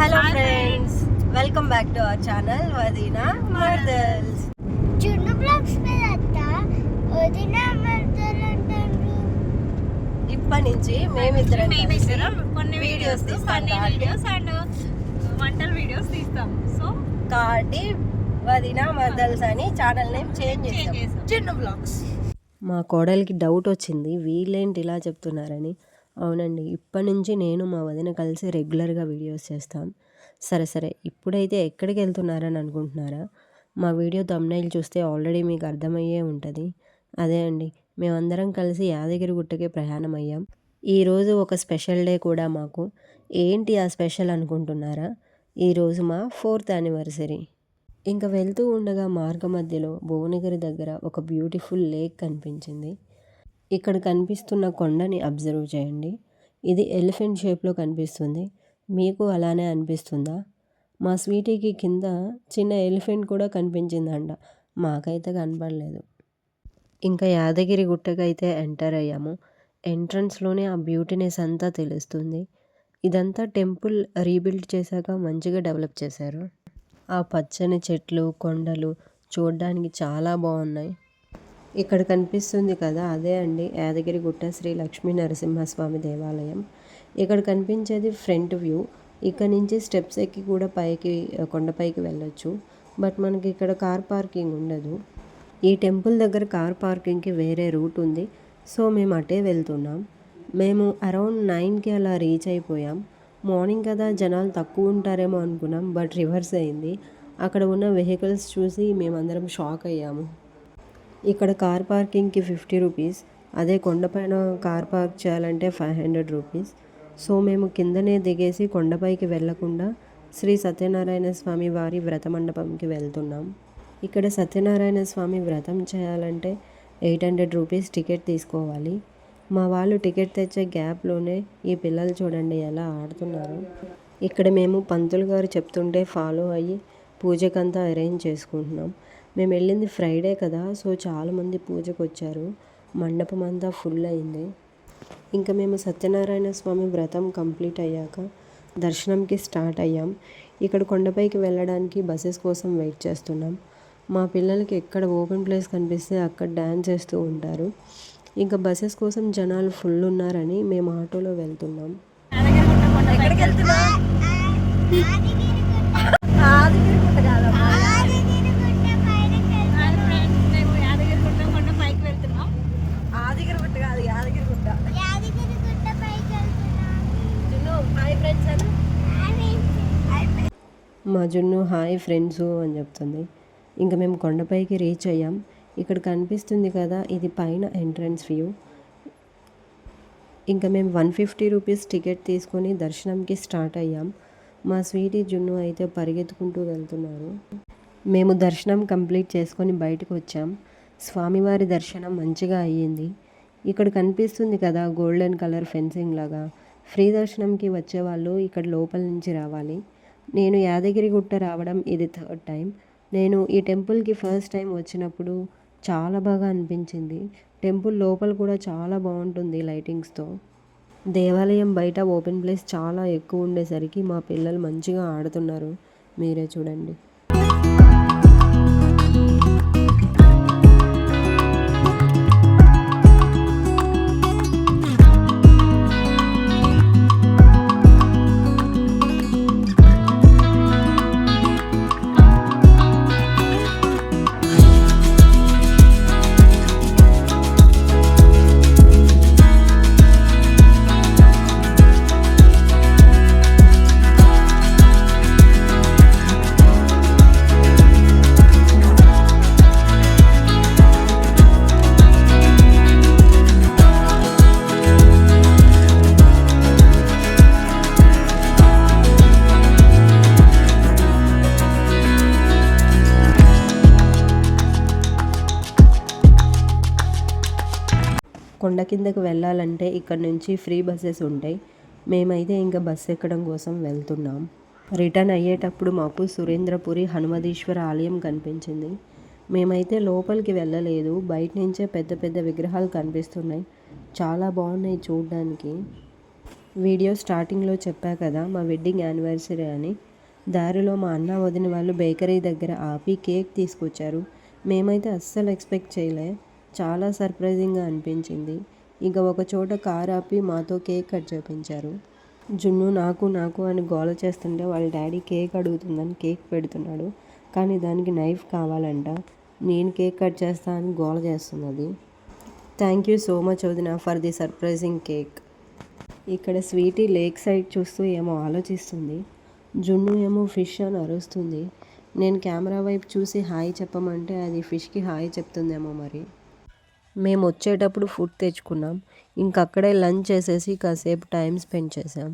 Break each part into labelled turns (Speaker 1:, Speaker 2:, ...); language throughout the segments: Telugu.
Speaker 1: Hello friends, welcome back to our channel వదినా మర్దల్స్.
Speaker 2: జున్ను బ్లాగ్స్ మీద వదినా మర్దల్ అంటారు.
Speaker 1: ఇప్పటి నుంచి మేమిద్దరం
Speaker 3: కొన్ని వీడియోస్ అండ్ వంటల వీడియోస్ తీస్తాం. సో
Speaker 1: కాబట్టి వదినా మర్దల్స్ అని ఛానల్ నేమ్ చేంజ్ చేసాం,
Speaker 3: జున్ను బ్లాగ్స్.
Speaker 1: మా కోడలికి డౌట్ వచ్చింది, వీళ్ళేంటి ఇలా చెప్తున్నారని. అవునండి, ఇప్పటి నుంచి నేను మా వదిన కలిసి రెగ్యులర్గా వీడియోస్ చేస్తాం. సరే ఇప్పుడైతే ఎక్కడికి వెళ్తున్నారని అనుకుంటున్నారా? మా వీడియో థంబ్నెయిల్ చూస్తే ఆల్రెడీ మీకు అర్థమయ్యే ఉంటుంది. అదే అండి, మేమందరం కలిసి యాదగిరి గుట్టకి ప్రయాణం అయ్యాం. ఈరోజు ఒక స్పెషల్ డే కూడా మాకు. ఏంటి ఆ స్పెషల్ అనుకుంటున్నారా? ఈరోజు మా 4th యానివర్సరీ. ఇంకా వెళ్తూ ఉండగా మార్గ మధ్యలో భువనగిరి దగ్గర ఒక బ్యూటిఫుల్ లేక్ కనిపించింది. ఇక్కడ కనిపిస్తున్న కొండని అబ్జర్వ్ చేయండి. ఇది ఎలిఫెంట్ షేప్లో కనిపిస్తుంది. మీకు అలానే అనిపిస్తుందా? మా స్వీటీకి కింద చిన్న ఎలిఫెంట్ కూడా కనిపించిందంట, మాకైతే కనపడలేదు. ఇంకా యాదగిరి గుట్టకైతే ఎంటర్ అయ్యాము. ఎంట్రన్స్లోనే ఆ బ్యూటీనెస్ అంతా తెలుస్తుంది. ఇదంతా టెంపుల్ రీబిల్డ్ చేశాక మంచిగా డెవలప్ చేశారు. ఆ పచ్చని చెట్లు, కొండలు చూడడానికి చాలా బాగున్నాయి. ఇక్కడ కనిపిస్తుంది కదా, అదే అండి యాదగిరి గుట్ట శ్రీ లక్ష్మీ నరసింహస్వామి దేవాలయం. ఇక్కడ కనిపించేది ఫ్రంట్ వ్యూ. ఇక్కడ నుంచి స్టెప్స్ ఎక్కి కూడా కొండపైకి వెళ్ళొచ్చు. బట్ మనకి ఇక్కడ కార్ పార్కింగ్ ఉండదు. ఈ టెంపుల్ దగ్గర కార్ పార్కింగ్కి వేరే రూట్ ఉంది. సో మేము అటే వెళ్తున్నాం. మేము అరౌండ్ 9కి అలా రీచ్ అయిపోయాం. మార్నింగ్ కదా, జనాలు తక్కువ ఉంటారేమో అనుకున్నాం, బట్ రివర్స్ అయింది. అక్కడ ఉన్న వెహికల్స్ చూసి మేమందరం షాక్ అయ్యాము. ఇక్కడ కార్ పార్కింగ్కి 50 రూపీస్, అదే కొండపైన కార్ పార్క్ చేయాలంటే 500 రూపీస్. సో మేము కిందనే దిగేసి కొండపైకి వెళ్లకుండా శ్రీ సత్యనారాయణ స్వామి వారి వ్రత మండపంకి వెళ్తున్నాం. ఇక్కడ సత్యనారాయణ స్వామి వ్రతం చేయాలంటే 800 రూపీస్ టికెట్ తీసుకోవాలి. మా వాళ్ళు టికెట్ తెచ్చే గ్యాప్లోనే ఈ పిల్లలు చూడండి ఎలా ఆడుతున్నారు. ఇక్కడ మేము పంతులు గారు చెప్తుంటే ఫాలో అయ్యి పూజకంతా అరేంజ్ చేసుకుంటున్నాం. మేము వెళ్ళింది ఫ్రైడే కదా, సో చాలామంది పూజకు వచ్చారు. మండపం అంతా ఫుల్ అయింది. ఇంకా మేము సత్యనారాయణ స్వామి వ్రతం కంప్లీట్ అయ్యాక దర్శనంకి స్టార్ట్ అయ్యాం. ఇక్కడ కొండపైకి వెళ్ళడానికి బస్సెస్ కోసం వెయిట్ చేస్తున్నాం. మా పిల్లలకి ఎక్కడ ఓపెన్ ప్లేస్ కనిపిస్తే అక్కడ డ్యాన్స్ చేస్తూ ఉంటారు. ఇంకా బస్సెస్ కోసం జనాలు ఫుల్ ఉన్నారని మేము ఆటోలో వెళ్తున్నాం.
Speaker 3: ఎక్కడికి వెళ్తున్నా?
Speaker 1: మా జున్ను హాయ్ ఫ్రెండ్స్ అని చెప్తుంది. ఇంకా మేము కొండపైకి రీచ్ అయ్యాం. ఇక్కడ కనిపిస్తుంది కదా, ఇది పైన ఎంట్రన్స్ వ్యూ. ఇంకా మేము 150 రూపీస్ టికెట్ తీసుకొని దర్శనంకి స్టార్ట్ అయ్యాం. మా స్వీటీ జున్ను అయితే పరిగెత్తుకుంటూ వెళ్తున్నారు. మేము దర్శనం కంప్లీట్ చేసుకొని బయటకు వచ్చాం. స్వామివారి దర్శనం మంచిగా అయ్యింది. ఇక్కడ కనిపిస్తుంది కదా గోల్డెన్ కలర్ ఫెన్సింగ్ లాగా. ఫ్రీ దర్శనంకి వచ్చేవాళ్ళు ఇక్కడ లోపల నుంచి రావాలి. నేను యాదగిరి గుట్ట రావడం ఇది 3rd టైం. నేను ఈ టెంపుల్కి ఫస్ట్ టైం వచ్చినప్పుడు చాలా బాగా అనిపించింది. టెంపుల్ లోపల కూడా చాలా బాగుంటుంది లైటింగ్స్తో. దేవాలయం బయట ఓపెన్ ప్లేస్ చాలా ఎక్కువ ఉండేసరికి మా పిల్లలు మంచిగా ఆడుతున్నారు, మీరే చూడండి. కొండ కిందకు వెళ్ళాలంటే ఇక్కడ నుంచి ఫ్రీ బస్సెస్ ఉంటాయి. మేమైతే ఇంకా బస్సు ఎక్కడం కోసం వెళ్తున్నాం. రిటర్న్ అయ్యేటప్పుడు మాకు సురేంద్రపురి హనుమదీశ్వర ఆలయం కనిపించింది. మేమైతే లోపలికి వెళ్ళలేదు, బయట నుంచే పెద్ద పెద్ద విగ్రహాలు కనిపిస్తున్నాయి, చాలా బాగున్నాయి చూడడానికి. వీడియో స్టార్టింగ్లో చెప్పా కదా మా వెడ్డింగ్ యానివర్సరీ అని. దారిలో మా అన్న వదిన వాళ్ళు బేకరీ దగ్గర ఆపి కేక్ తీసుకొచ్చారు. మేమైతే అస్సలు ఎక్స్పెక్ట్ చేయలే. చాలా సర్ప్రైజింగ్గా అనిపించింది. ఇక ఒక చోట కార్ ఆపి మాతో కేక్ కట్ చేయించారు. జున్ను నాకు నాకు అని గోల చేస్తుంటే వాళ్ళ డాడీ కేక్ అడుగుతుందని కేక్ పెడుతున్నాడు. కానీ దానికి నైఫ్ కావాలంట. నేను కేక్ కట్ చేస్తా అని గోల చేస్తున్నది. థ్యాంక్ యూ సో మచ్ వదిన ఫర్ ది సర్ప్రైజింగ్ కేక్. ఇక్కడ స్వీటీ లేక్ సైడ్ చూస్తూ ఏమో ఆలోచిస్తుంది. జున్ను ఏమో ఫిష్ అని అరుస్తుంది. నేను కెమెరా వైపు చూసి హాయ్ చెప్పమంటే అది ఫిష్కి హాయ్ చెప్తుందేమో మరి. మేము వచ్చేటప్పుడు ఫుడ్ తెచ్చుకున్నాం. ఇంకక్కడే లంచ్ చేసేసి కాసేపు టైం స్పెండ్ చేసాం.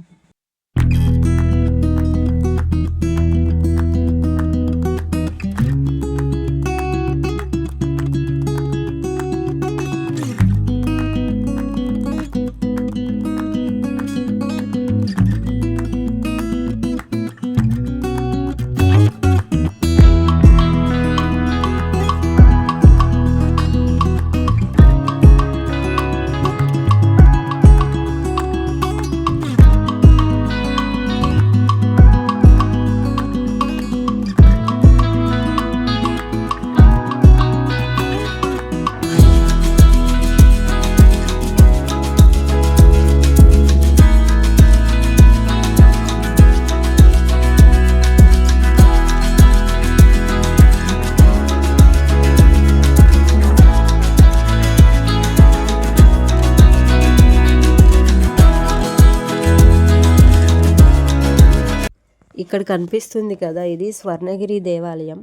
Speaker 1: ఇక్కడ కనిపిస్తుంది కదా, ఇది స్వర్ణగిరి దేవాలయం.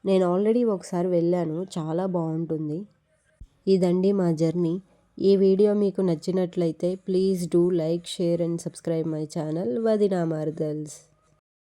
Speaker 1: నేను ఆల్రెడీ ఒకసారి వెళ్ళాను. చాలా బాగుంటుంది. ఇదండి మా జర్నీ. ఈ వీడియో మీకు నచ్చినట్లయితే please do like, share and subscribe my channel వదినా మరదల్స్.